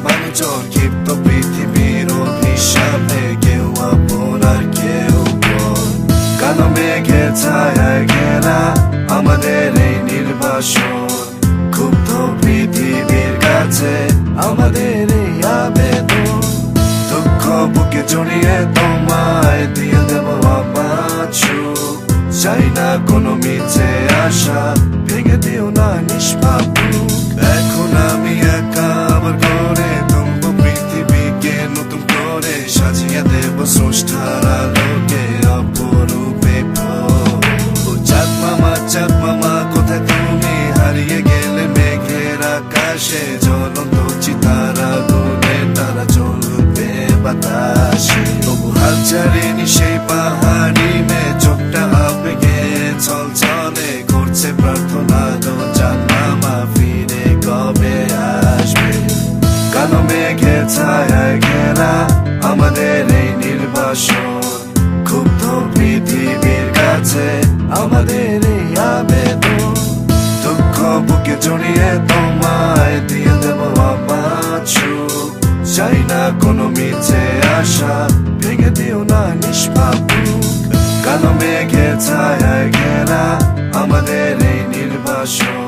বাঞ্চর ক্ষিপ্ত পৃথিবীর অভিশাপে কেউ আপন আর কেউ পর। কালো মেঘে ছায়ায় ঘেরা আমাদের এই নির্বাসন, ক্ষুব্ধ পৃথিবীর কাছে আমাদের এই আবেদন। দুঃখ বুকে জড়িয়ে তোমায় দিয়ে দেব আমার সুখ, চাই না কোনো মিছে আশা, ভেঙে দিও না নিষ্পাপ বুক। এখন আমি একা আবার করে তুলবো পৃথিবীকে নতুন করে, সাজিয়ে দেব স্রষ্টার আলোকে অপরূপে চাঁদ মামা কোথায় তুমি হারিয়ে গেলে মেঘের আকাশে, জ্বলন্ত চিতারা গুনে তারা জ্বলবে বাতাসে। তবু হাল ছাড়েনি সেই পাহাড়ি মেয়ে, চোখটা আবেগে চল চলে করছে প্রার্থনা, তো চাঁদ মামা ফিরে কবে আসবে। কালো মেঘের ছায়ায় ঘেরা আমাদের এই নির্বাসন, ক্ষুব্ধ পৃথিবীর কাছে আমাদের এই আবেদন। দুঃখ বুকে জড়িয়ে তোমায় দিয়ে দেব আমার সুখ, চাই না কোনো মিছে আশা, ভেঙে দিও না নিষ্পাপ বুক। কালো মেঘের ছায়ায় ঘেরা আমাদের এই নির্বাসন।